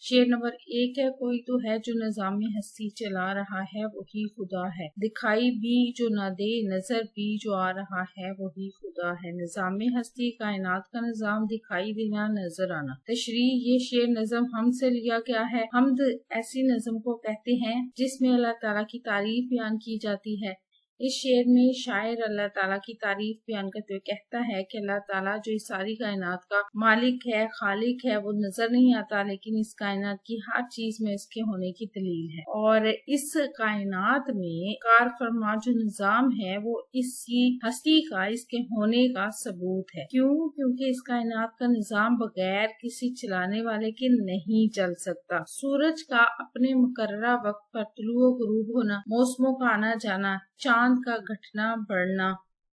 शेर नंबर 1 है, कोई तो है जो निजाम हस्ती चला रहा है वही खुदा है। दिखाई भी जो न दे, नजर भी जो आ रहा है वही खुदा है। निजाम हस्ती कायनात का निजाम, दिखाई देना, नजर आना। तशरीह, ये शेर नज़म हम से लिया गया है। हम्द ऐसी नज़म को कहते हैं जिसमें अल्लाह ताला की तारीफ बयान की जाती है। इस शेर में शायर अल्लाह ताला की तारीफ बयान करते हुए कहता है कि अल्लाह ताला जो इस सारी कायनात का मालिक है, खालिक है, वो नजर नहीं आता, लेकिन इस कायनात की हर चीज में इसके होने की दलील है। और इस कायनात में कार फरमा जो निजाम है वो इसी हस्ती का, इसके होने का सबूत है। क्यों? क्योंकि इस कायनात का निजाम बगैर किसी चलाने वाले के नहीं चल सकता। सूरज का अपने मुकर्ररा वक्त पर तुलू गुरूब होना, मौसमों का आना जाना, चांद का घटना बढ़ना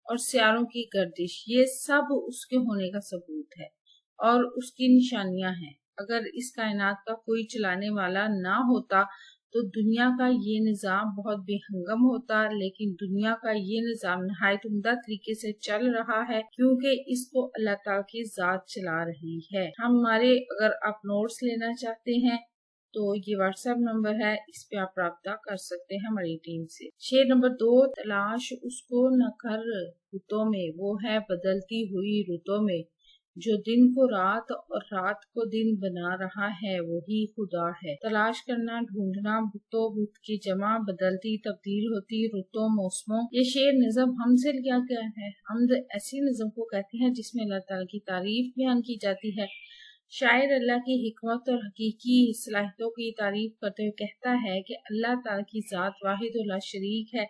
और सियारों की गर्दिश, ये सब उसके होने का सबूत है और उसकी निशानियां हैं। अगर इस कायनात का कोई चलाने वाला ना होता तो दुनिया का ये निजाम बहुत बेहंगम होता, लेकिन दुनिया का ये निजाम नहायत उम्दा तरीके से चल रहा है क्योंकि इसको अल्लाह ताला की जात चला रही है। हमारे अगर आप नोट्स लेना चाहते हैं तो ये व्हाट्सएप नंबर है, इस पे आप राब्ता कर सकते हैं हमारी टीम से। शेर नंबर 2, तलाश उसको न कर रुतों में, वो है बदलती हुई रुतों में, जो दिन को रात और रात को दिन बना रहा है वही खुदा है। तलाश करना, ढूंढना, बुतो बुत की जमा, बदलती तब्दील होती रुतों मौसमों। ये शेर निज़म हमसे लिया गया है। हम ऐसी निज़म को कहते हैं जिसमें अल्लाह ताला की तारीफ बयान की जाती है। शायर अल्लाह की हिकमत और हकीकी सलाहियतों की तारीफ करते हुए कहता है कि अल्लाह ताला की जात वाहिद और ला शरीक है,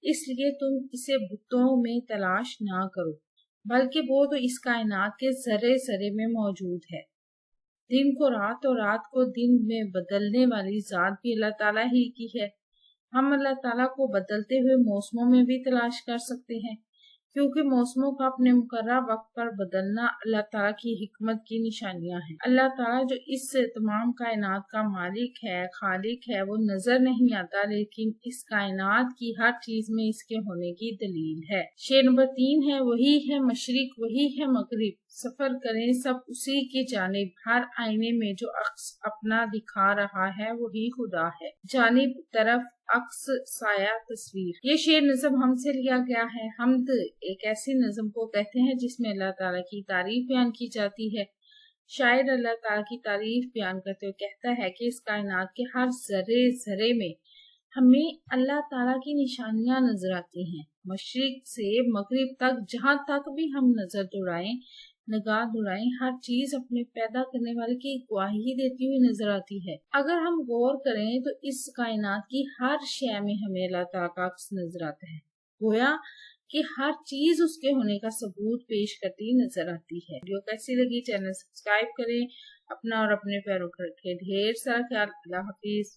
इसलिए तुम इसे बुतों में तलाश ना करो, बल्कि वो तो इस कायनात के जर्रे जर्रे में मौजूद है। दिन को रात और रात को दिन में बदलने वाली जात भी अल्लाह ताला ही की है। हम अल्लाह ताला को बदलते हुए मौसमों में भी तलाश कर सकते हैं, क्योंकि मौसमों का अपने मुकर्रर वक्त पर बदलना अल्लाह ताला की हिकमत की निशानियां हैं। अल्लाह ताला जो इस तमाम कायनात का मालिक है, खालिक है, वो नजर नहीं आता, लेकिन इस कायनात की हर चीज में इसके होने की दलील है। शेर नंबर 3 है, वही है मशरिक वही है मगरिब, सफर करें सब उसी की जानिब, हर आईने में जो अक्स अपना दिखा रहा है वही खुदा है। जानिब, तरफ, अक्स, साया, तस्वीर। ये शेर नज़म हमसे लिया गया है। हमद एक ऐसी नज़म को कहते हैं जिसमें अल्लाह ताला की तारीफ बयान की जाती है। शायर अल्लाह ताला की तारीफ बयान करते हुए कहता है कि इस कायनात के हर जर्रे जर्रे में हमें अल्लाह ताला की निशानियां नजर आती हैं। मशरिक से मगरिब तक जहाँ तक भी हम नजर दौड़ाएं, निगाह दौड़ाएं, हर चीज अपने पैदा करने वाले की गवाही देती हुई नजर आती है। अगर हम गौर करें तो इस कायनात की हर शय में हमें अल्लाह ताला का अक्स नजर आता है, गोया कि हर चीज उसके होने का सबूत पेश करती नजर आती है। वीडियो कैसी लगी, चैनल सब्सक्राइब करें, अपना और अपने पैरों का रखें ढेर सारा ख्याल। अल्लाह हाफिज।